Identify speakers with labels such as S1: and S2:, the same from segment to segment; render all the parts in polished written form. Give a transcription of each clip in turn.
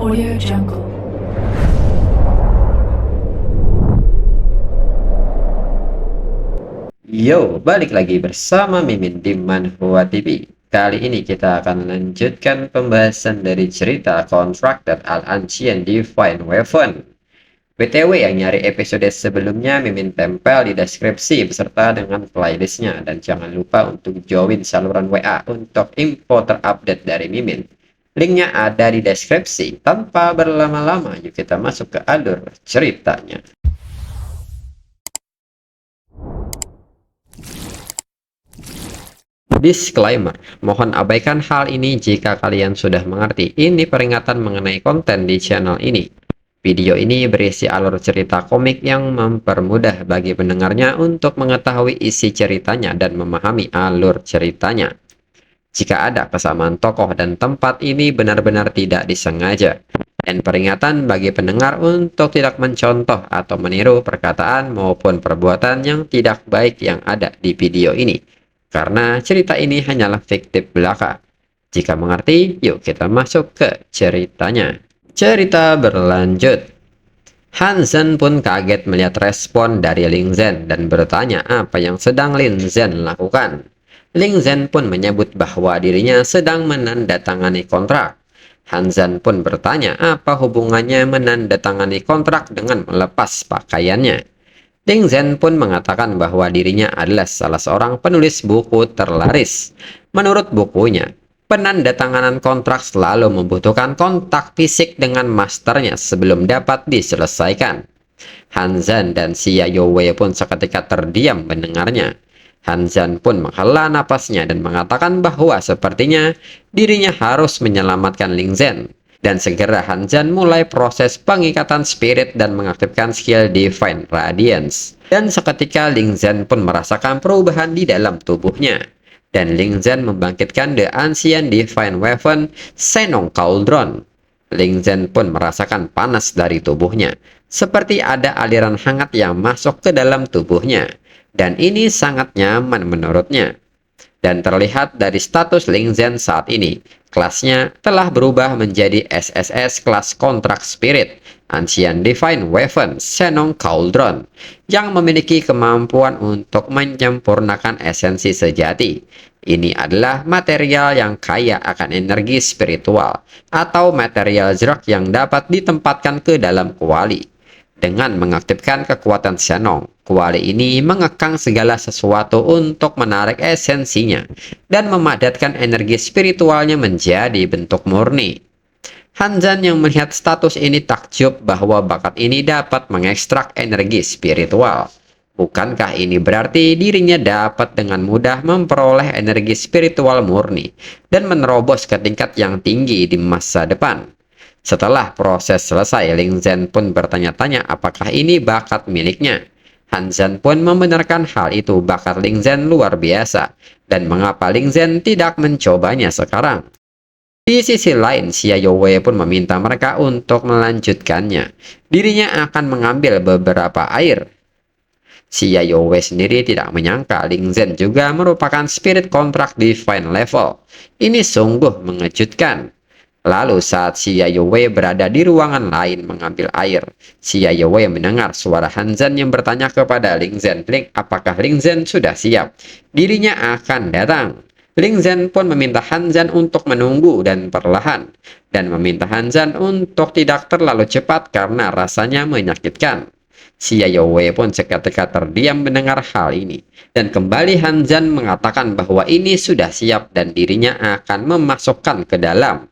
S1: Audio Jungle.
S2: Yo, balik lagi bersama Mimin di Manhwa TV. Kali ini kita akan lanjutkan pembahasan dari cerita Contracted Al-Ancient Divine Weapon. BTW yang nyari episode sebelumnya Mimin tempel di deskripsi beserta dengan playlistnya. Dan jangan lupa untuk join saluran WA untuk info terupdate dari Mimin. Linknya ada di deskripsi. Tanpa berlama-lama, yuk kita masuk ke alur ceritanya. Disclaimer, mohon abaikan hal ini jika kalian sudah mengerti. Ini peringatan mengenai konten di channel ini. Video ini berisi alur cerita komik yang mempermudah bagi pendengarnya untuk mengetahui isi ceritanya dan memahami alur ceritanya. Jika ada kesamaan tokoh dan tempat, ini benar-benar tidak disengaja. Dan peringatan bagi pendengar untuk tidak mencontoh atau meniru perkataan maupun perbuatan yang tidak baik yang ada di video ini. Karena cerita ini hanyalah fiktif belaka. Jika mengerti, yuk kita masuk ke ceritanya. Cerita berlanjut. Hansen pun kaget melihat respon dari Ling Zhen dan bertanya apa yang sedang Ling Zhen lakukan. Ling Zhen pun menyebut bahwa dirinya sedang menandatangani kontrak. Hansen pun bertanya apa hubungannya menandatangani kontrak dengan melepas pakaiannya. Ling Zhen pun mengatakan bahwa dirinya adalah salah seorang penulis buku terlaris. Menurut bukunya, penandatanganan kontrak selalu membutuhkan kontak fisik dengan masternya sebelum dapat diselesaikan. Han Zhan dan Xia Youwei pun seketika terdiam mendengarnya. Han Zhan pun menghela napasnya dan mengatakan bahwa sepertinya dirinya harus menyelamatkan Ling Zhen. Dan segera Han Zhan mulai proses pengikatan spirit dan mengaktifkan skill Divine Radiance. Dan seketika Ling Zhen pun merasakan perubahan di dalam tubuhnya. Dan Ling Zhen membangkitkan The Ancient Divine Weapon Senong Cauldron. Ling Zhen pun merasakan panas dari tubuhnya. Seperti ada aliran hangat yang masuk ke dalam tubuhnya. Dan ini sangat nyaman menurutnya. Dan terlihat dari status Ling Zhen saat ini, kelasnya telah berubah menjadi SSS kelas Kontrak Spirit, Ancient Divine Weapon, Senong Cauldron, yang memiliki kemampuan untuk menyempurnakan esensi sejati. Ini adalah material yang kaya akan energi spiritual, atau material zerak yang dapat ditempatkan ke dalam kuali. Dengan mengaktifkan kekuatan Senong, kuali ini mengekang segala sesuatu untuk menarik esensinya dan memadatkan energi spiritualnya menjadi bentuk murni. Han Zhan yang melihat status ini takjub bahwa bakat ini dapat mengekstrak energi spiritual. Bukankah ini berarti dirinya dapat dengan mudah memperoleh energi spiritual murni dan menerobos ke tingkat yang tinggi di masa depan? Setelah proses selesai, Ling Zhen pun bertanya-tanya apakah ini bakat miliknya. Han Zhen pun membenarkan hal itu, bakat Ling Zhen luar biasa, dan mengapa Ling Zhen tidak mencobanya sekarang. Di sisi lain, Xia Youwei pun meminta mereka untuk melanjutkannya. Dirinya akan mengambil beberapa air. Xia Youwei sendiri tidak menyangka Ling Zhen juga merupakan spirit kontrak divine level. Ini sungguh mengejutkan. Lalu saat Xia Youwei berada di ruangan lain mengambil air, Xia Youwei mendengar suara Han Zhan yang bertanya kepada Ling Zhen, apakah Ling Zhen sudah siap? Dirinya akan datang. Ling Zhen pun meminta Han Zhan untuk menunggu dan perlahan, dan meminta Han Zhan untuk tidak terlalu cepat karena rasanya menyakitkan. Xia Youwei pun seketika terdiam mendengar hal ini, dan kembali Han Zhan mengatakan bahwa ini sudah siap dan dirinya akan memasukkan ke dalam.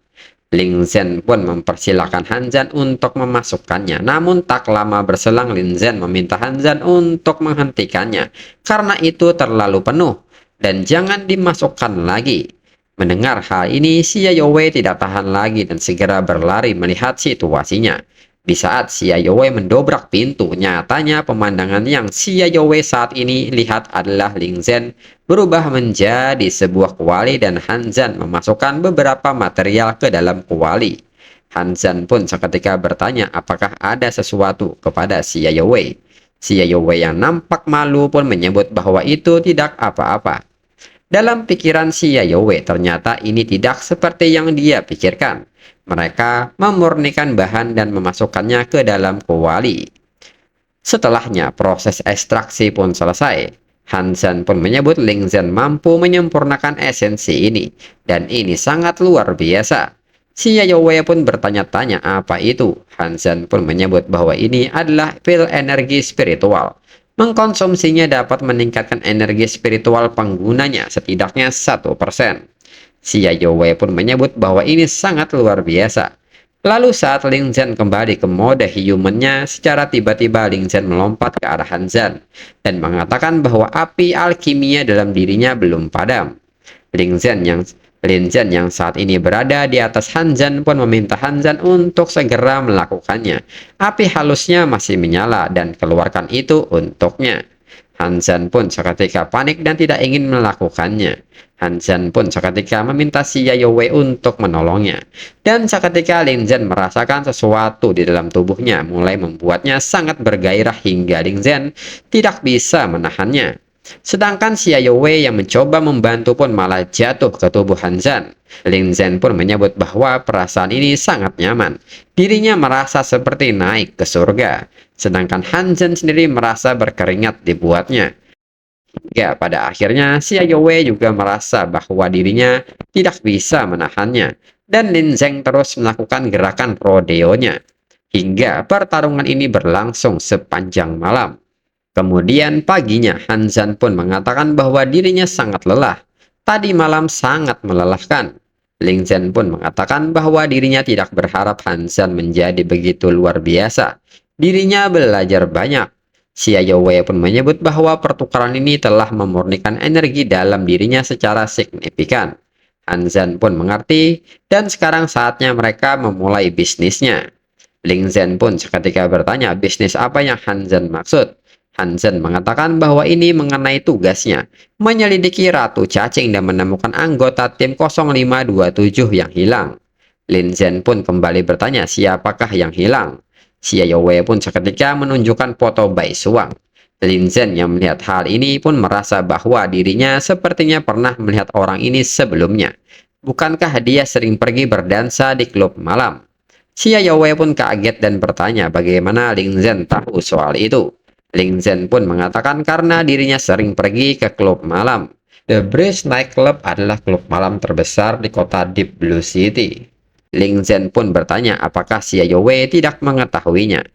S2: Ling Zhen pun mempersilahkan Han Zhan untuk memasukkannya. Namun tak lama berselang Ling Zhen meminta Han Zhan untuk menghentikannya karena itu terlalu penuh dan jangan dimasukkan lagi. Mendengar hal ini, Xia Youwei tidak tahan lagi dan segera berlari melihat situasinya. Di saat Xia Youwei mendobrak pintu, nyatanya pemandangan yang Xia Youwei saat ini lihat adalah Ling Zhen berubah menjadi sebuah kuali dan Han Zhan memasukkan beberapa material ke dalam kuali. Han Zhan pun seketika bertanya apakah ada sesuatu kepada Xia Youwei. Xia Youwei yang nampak malu pun menyebut bahwa itu tidak apa-apa. Dalam pikiran Xia Youwei, ternyata ini tidak seperti yang dia pikirkan. Mereka memurnikan bahan dan memasukkannya ke dalam kuali. Setelahnya, proses ekstraksi pun selesai. Hansen pun menyebut Lingzhen mampu menyempurnakan esensi ini, dan ini sangat luar biasa. Si Yayoi pun bertanya-tanya apa itu. Hansen pun menyebut bahwa ini adalah pil energi spiritual. Mengkonsumsinya dapat meningkatkan energi spiritual penggunanya setidaknya 1%. Si Yayoi pun menyebut bahwa ini sangat luar biasa. Lalu saat Ling Zhen kembali ke mode human-nya, secara tiba-tiba Ling Zhen melompat ke arah Han Zhen dan mengatakan bahwa api alkimia dalam dirinya belum padam. Ling Zhen yang saat ini berada di atas Han Zhen pun meminta Han Zhen untuk segera melakukannya. Api halusnya masih menyala dan keluarkan itu untuknya. Han Zhen pun seketika panik dan tidak ingin melakukannya. Han Zhen pun seketika meminta si Yayoi untuk menolongnya. Dan seketika Lin Zhen merasakan sesuatu di dalam tubuhnya mulai membuatnya sangat bergairah hingga Lin Zhen tidak bisa menahannya. Sedangkan si Yayoi yang mencoba membantu pun malah jatuh ke tubuh Han Zhen. Lin Zhen pun menyebut bahwa perasaan ini sangat nyaman. Dirinya merasa seperti naik ke surga. Sedangkan Han Zhen sendiri merasa berkeringat dibuatnya. Hingga pada akhirnya si Yayoi juga merasa bahwa dirinya tidak bisa menahannya. Dan Lin Zhen terus melakukan gerakan rodeonya. Hingga pertarungan ini berlangsung sepanjang malam. Kemudian paginya Han Zhen pun mengatakan bahwa dirinya sangat lelah. Tadi malam sangat melelahkan. Ling Zhen pun mengatakan bahwa dirinya tidak berharap Han Zhen menjadi begitu luar biasa. Dirinya belajar banyak. Si Yayoi pun menyebut bahwa pertukaran ini telah memurnikan energi dalam dirinya secara signifikan. Han Zhen pun mengerti dan sekarang saatnya mereka memulai bisnisnya. Ling Zhen pun seketika bertanya bisnis apa yang Han Zhen maksud. Han Zhen mengatakan bahwa ini mengenai tugasnya, menyelidiki Ratu Cacing dan menemukan anggota tim 0527 yang hilang. Lin Zhen pun kembali bertanya siapakah yang hilang. Si Yayoi pun seketika menunjukkan foto Bai Suang. Lin Zhen yang melihat hal ini pun merasa bahwa dirinya sepertinya pernah melihat orang ini sebelumnya. Bukankah dia sering pergi berdansa di klub malam? Si Yayoi pun kaget dan bertanya bagaimana Lin Zhen tahu soal itu. Ling Zhen pun mengatakan karena dirinya sering pergi ke klub malam. The Breeze Nightclub adalah klub malam terbesar di kota Deep Blue City. Ling Zhen pun bertanya apakah si Yayoi tidak mengetahuinya.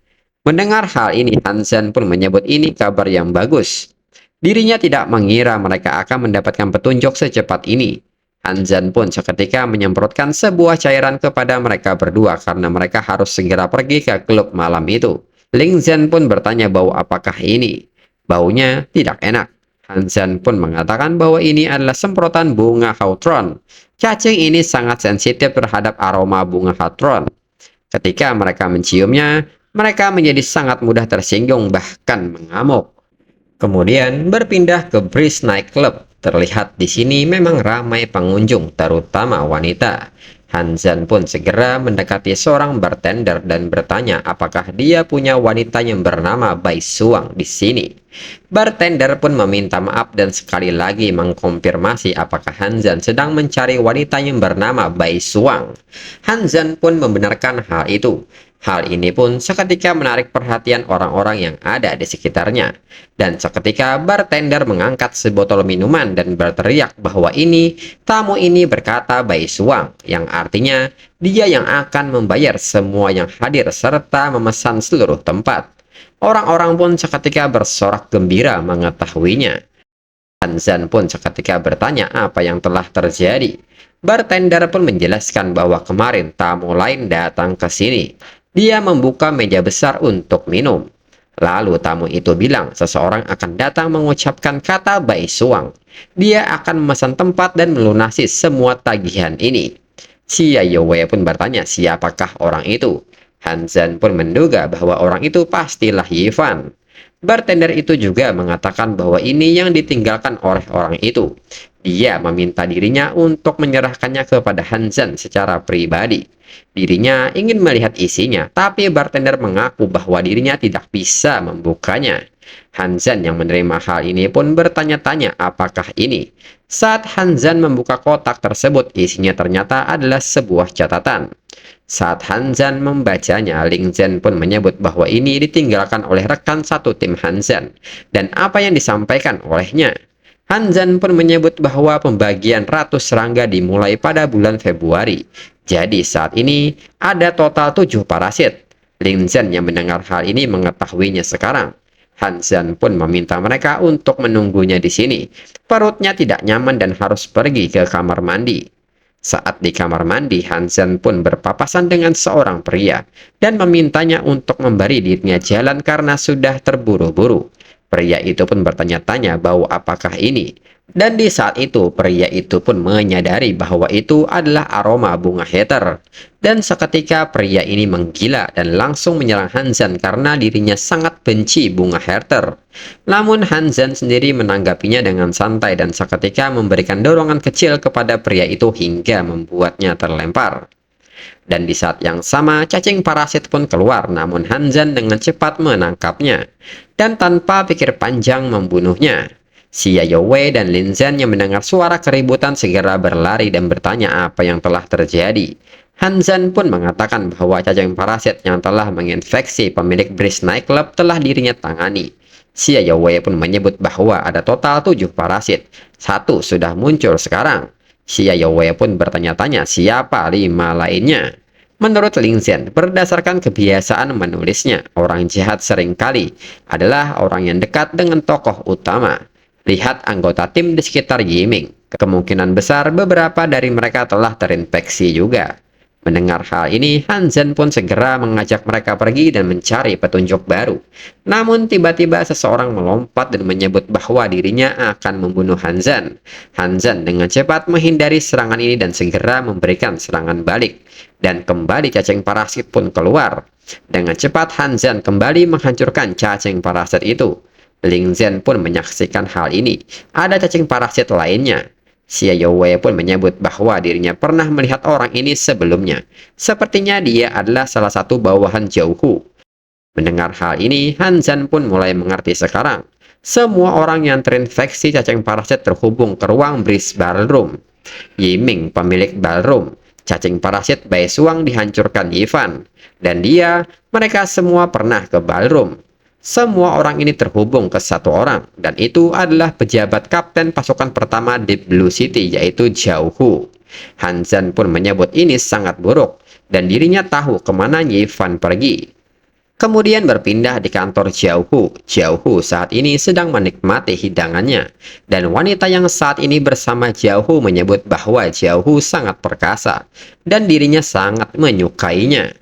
S2: Mendengar hal ini, Han Zhen pun menyebut ini kabar yang bagus. Dirinya tidak mengira mereka akan mendapatkan petunjuk secepat ini. Han Zhen pun seketika menyemprotkan sebuah cairan kepada mereka berdua karena mereka harus segera pergi ke klub malam itu. Ling Zhen pun bertanya bau apakah ini. Baunya tidak enak. Han Zhen pun mengatakan bahwa ini adalah semprotan bunga Hautron. Cacing ini sangat sensitif terhadap aroma bunga Hautron. Ketika mereka menciumnya, mereka menjadi sangat mudah tersinggung bahkan mengamuk. Kemudian berpindah ke Breeze Nightclub. Terlihat di sini memang ramai pengunjung, terutama wanita. Han Zhen pun segera mendekati seorang bartender dan bertanya apakah dia punya wanita yang bernama Bai Suang di sini. Bartender pun meminta maaf dan sekali lagi mengkonfirmasi apakah Han Zhen sedang mencari wanita yang bernama Bai Suang. Han Zhen pun membenarkan hal itu. Hal ini pun seketika menarik perhatian orang-orang yang ada di sekitarnya. Dan seketika bartender mengangkat sebotol minuman dan berteriak bahwa tamu ini berkata Bai Suang, yang artinya dia yang akan membayar semua yang hadir serta memesan seluruh tempat. Orang-orang pun seketika bersorak gembira mengetahuinya. Han Zhen pun seketika bertanya apa yang telah terjadi. Bartender pun menjelaskan bahwa kemarin tamu lain datang ke sini. Dia membuka meja besar untuk minum. Lalu tamu itu bilang seseorang akan datang mengucapkan kata Bai Suang. Dia akan memesan tempat dan melunasi semua tagihan ini. Si Yayoi pun bertanya siapakah orang itu. Han Zhen pun menduga bahwa orang itu pastilah Yifan. Bartender itu juga mengatakan bahwa ini yang ditinggalkan oleh orang itu. Dia meminta dirinya untuk menyerahkannya kepada Han Zhen secara pribadi. Dirinya ingin melihat isinya, tapi bartender mengaku bahwa dirinya tidak bisa membukanya. Hanzan yang menerima hal ini pun bertanya-tanya apakah ini. Saat Hanzan membuka kotak tersebut, isinya ternyata adalah sebuah catatan. Saat Hanzan membacanya, Ling Zhen pun menyebut bahwa ini ditinggalkan oleh rekan satu tim Hanzan dan apa yang disampaikan olehnya. Hanzan pun menyebut bahwa pembagian ratus serangga dimulai pada bulan Februari. Jadi saat ini ada total 7 parasit. Ling Zhen yang mendengar hal ini mengetahuinya sekarang. Hanzan pun meminta mereka untuk menunggunya di sini. Perutnya tidak nyaman dan harus pergi ke kamar mandi. Saat di kamar mandi, Hanzan pun berpapasan dengan seorang pria dan memintanya untuk memberi dirinya jalan karena sudah terburu-buru. Pria itu pun bertanya-tanya bau apakah ini. Dan di saat itu, pria itu pun menyadari bahwa itu adalah aroma bunga heather. Dan seketika pria ini menggila dan langsung menyerang Hanzan karena dirinya sangat benci bunga heather. Namun Hanzan sendiri menanggapinya dengan santai dan seketika memberikan dorongan kecil kepada pria itu hingga membuatnya terlempar. Dan di saat yang sama, cacing parasit pun keluar, namun Hanzan dengan cepat menangkapnya dan tanpa pikir panjang membunuhnya. Xia Youwei dan Lin Zhen yang mendengar suara keributan segera berlari dan bertanya apa yang telah terjadi. Hanzan pun mengatakan bahwa cacing parasit yang telah menginfeksi pemilik Breeze Nightclub telah dirinya tangani. Xia Youwei pun menyebut bahwa ada total 7 parasit. Satu sudah muncul sekarang. Xia Youwei pun bertanya-tanya siapa 5 lainnya. Menurut Ling Zhen, berdasarkan kebiasaan menulisnya, orang jahat seringkali adalah orang yang dekat dengan tokoh utama. Lihat anggota tim di sekitar Yiming. Kemungkinan besar beberapa dari mereka telah terinfeksi juga. Mendengar hal ini, Hanzan pun segera mengajak mereka pergi dan mencari petunjuk baru. Namun tiba-tiba seseorang melompat dan menyebut bahwa dirinya akan membunuh Hanzan. Hanzan dengan cepat menghindari serangan ini dan segera memberikan serangan balik. Dan kembali cacing parasit pun keluar. Dengan cepat Hanzan kembali menghancurkan cacing parasit itu. Ling Zhen pun menyaksikan hal ini. Ada cacing parasit lainnya. Xia Youwei pun menyebut bahwa dirinya pernah melihat orang ini sebelumnya. Sepertinya dia adalah salah satu bawahan Jiaohu. Mendengar hal ini, Hanzan pun mulai mengerti sekarang. Semua orang yang terinfeksi cacing parasit terhubung ke ruang Breeze Ballroom. Yiming, pemilik ballroom. Cacing parasit Bai Suang dihancurkan Yifan. Dan mereka semua pernah ke ballroom. Semua orang ini terhubung ke satu orang, dan itu adalah pejabat kapten pasukan pertama Deep Blue City, yaitu Jiaohu. Hanzan pun menyebut ini sangat buruk, dan dirinya tahu kemana Yifan pergi. Kemudian berpindah di kantor Jiaohu. Jiaohu saat ini sedang menikmati hidangannya, dan wanita yang saat ini bersama Jiaohu menyebut bahwa Jiaohu sangat perkasa, dan dirinya sangat menyukainya.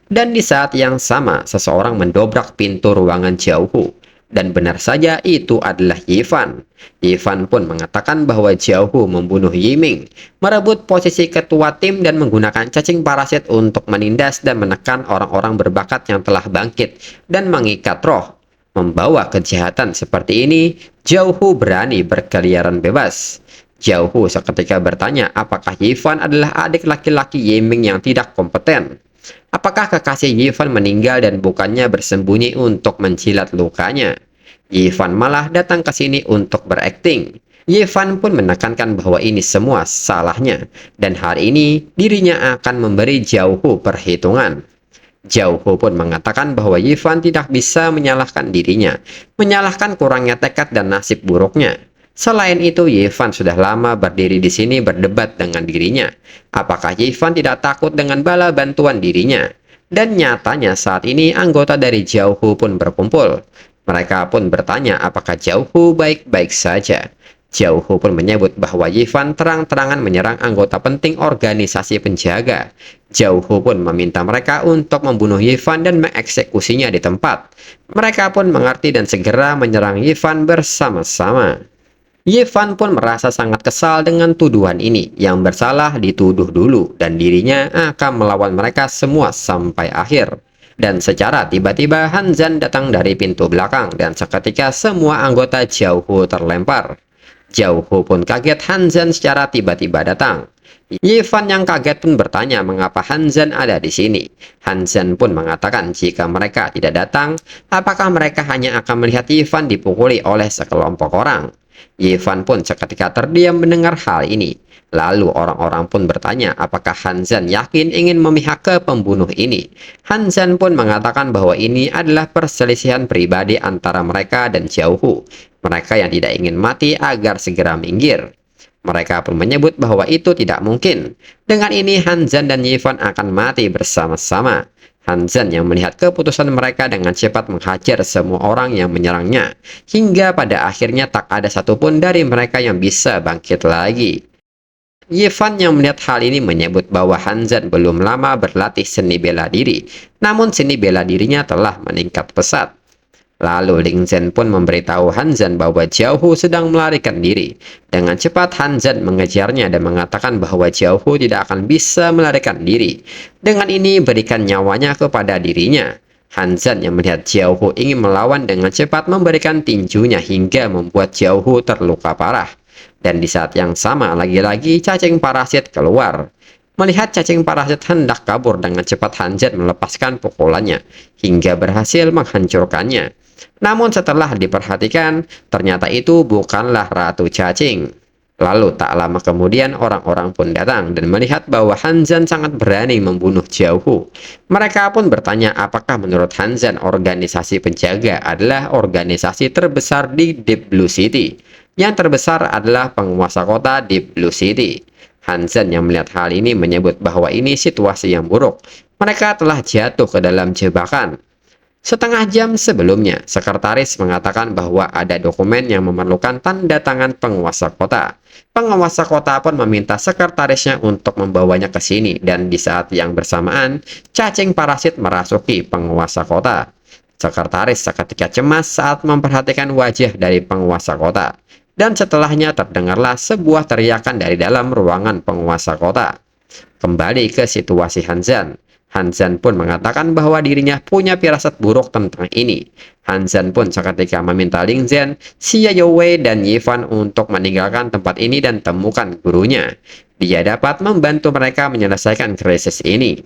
S2: Dan di saat yang sama, seseorang mendobrak pintu ruangan Jiaohu. Dan benar saja itu adalah Yifan. Yifan pun mengatakan bahwa Jiaohu membunuh Yiming, merebut posisi ketua tim dan menggunakan cacing parasit untuk menindas dan menekan orang-orang berbakat yang telah bangkit dan mengikat roh. Membawa kejahatan seperti ini, Jiaohu berani berkeliaran bebas. Jiaohu seketika bertanya apakah Yifan adalah adik laki-laki Yiming yang tidak kompeten. Apakah kekasih Yifan meninggal dan bukannya bersembunyi untuk menjilat lukanya? Yifan malah datang ke sini untuk berakting. Yifan pun menekankan bahwa ini semua salahnya, dan hari ini dirinya akan memberi Jiaohu perhitungan. Jiaohu pun mengatakan bahwa Yifan tidak bisa menyalahkan dirinya, menyalahkan kurangnya tekad dan nasib buruknya. Selain itu, Yifan sudah lama berdiri di sini berdebat dengan dirinya. Apakah Yifan tidak takut dengan bala bantuan dirinya? Dan nyatanya saat ini anggota dari Jiaohu pun berkumpul. Mereka pun bertanya apakah Jiaohu baik-baik saja. Jiaohu pun menyebut bahwa Yifan terang-terangan menyerang anggota penting organisasi penjaga. Jiaohu pun meminta mereka untuk membunuh Yifan dan mengeksekusinya di tempat. Mereka pun mengerti dan segera menyerang Yifan bersama-sama. Yifan pun merasa sangat kesal dengan tuduhan ini. Yang bersalah dituduh dulu dan dirinya akan melawan mereka semua sampai akhir. Dan secara tiba-tiba Hanzan datang dari pintu belakang dan seketika semua anggota Jiaohu terlempar. Jiaohu pun kaget Han Zhen secara tiba-tiba datang. Yifan yang kaget pun bertanya mengapa Han Zhen ada di sini. Han Zhen pun mengatakan jika mereka tidak datang, apakah mereka hanya akan melihat Yifan dipukuli oleh sekelompok orang. Yifan pun seketika terdiam mendengar hal ini. Lalu orang-orang pun bertanya apakah Han Zhen yakin ingin memihak ke pembunuh ini. Han Zhen pun mengatakan bahwa ini adalah perselisihan pribadi antara mereka dan Jiaohu. Mereka yang tidak ingin mati agar segera minggir. Mereka pun menyebut bahwa itu tidak mungkin. Dengan ini Han Zhen dan Yifan akan mati bersama-sama. Han Zhen yang melihat keputusan mereka dengan cepat menghajar semua orang yang menyerangnya. Hingga pada akhirnya tak ada satupun dari mereka yang bisa bangkit lagi. Yifan yang melihat hal ini menyebut bahwa Han Zhen belum lama berlatih seni bela diri. Namun seni bela dirinya telah meningkat pesat. Lalu Ling Zhen pun memberitahu Han Zhen bahwa Jiaohu sedang melarikan diri. Dengan cepat Han Zhen mengejarnya dan mengatakan bahwa Jiaohu tidak akan bisa melarikan diri. Dengan ini berikan nyawanya kepada dirinya. Han Zhen yang melihat Jiaohu ingin melawan dengan cepat memberikan tinjunya hingga membuat Jiaohu terluka parah. Dan di saat yang sama lagi-lagi cacing parasit keluar. Melihat cacing parasit hendak kabur dengan cepat Han Zhen melepaskan pukulannya hingga berhasil menghancurkannya. Namun setelah diperhatikan, ternyata itu bukanlah Ratu Cacing. Lalu tak lama kemudian orang-orang pun datang dan melihat bahwa Han Zhen sangat berani membunuh Jiaohu. Mereka pun bertanya apakah menurut Han Zhen organisasi penjaga adalah organisasi terbesar di Deep Blue City. Yang terbesar adalah penguasa kota Deep Blue City. Han Zhen yang melihat hal ini menyebut bahwa ini situasi yang buruk. Mereka telah jatuh ke dalam jebakan. Setengah jam sebelumnya, sekretaris mengatakan bahwa ada dokumen yang memerlukan tanda tangan penguasa kota. Penguasa kota pun meminta sekretarisnya untuk membawanya ke sini dan di saat yang bersamaan, cacing parasit merasuki penguasa kota. Sekretaris seketika cemas saat memperhatikan wajah dari penguasa kota. Dan setelahnya terdengarlah sebuah teriakan dari dalam ruangan penguasa kota. Kembali ke situasi Han Zhen. Han Zhen pun mengatakan bahwa dirinya punya firasat buruk tentang ini. Han Zhen pun seketika meminta Ling Zhen, Xia Youwei, dan Yifan untuk meninggalkan tempat ini dan temukan gurunya. Dia dapat membantu mereka menyelesaikan krisis ini.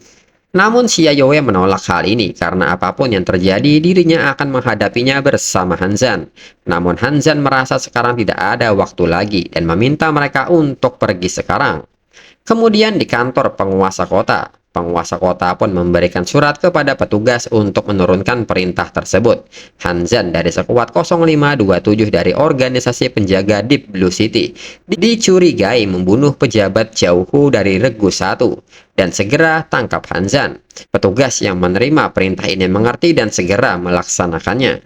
S2: Namun Xia Youwei menolak hal ini karena apapun yang terjadi dirinya akan menghadapinya bersama Han Zhen. Namun Han Zhen merasa sekarang tidak ada waktu lagi dan meminta mereka untuk pergi sekarang. Kemudian di kantor penguasa kota pun memberikan surat kepada petugas untuk menurunkan perintah tersebut. Han Zhen dari sekuat 0527 dari organisasi penjaga Deep Blue City dicurigai membunuh pejabat Jiaohu dari Regu 1 dan segera tangkap Han Zhen. Petugas yang menerima perintah ini mengerti dan segera melaksanakannya.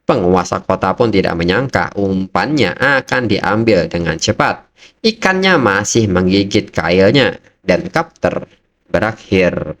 S2: Penguasa kota pun tidak menyangka umpannya akan diambil dengan cepat. Ikannya masih menggigit kailnya dan kapter berakhir.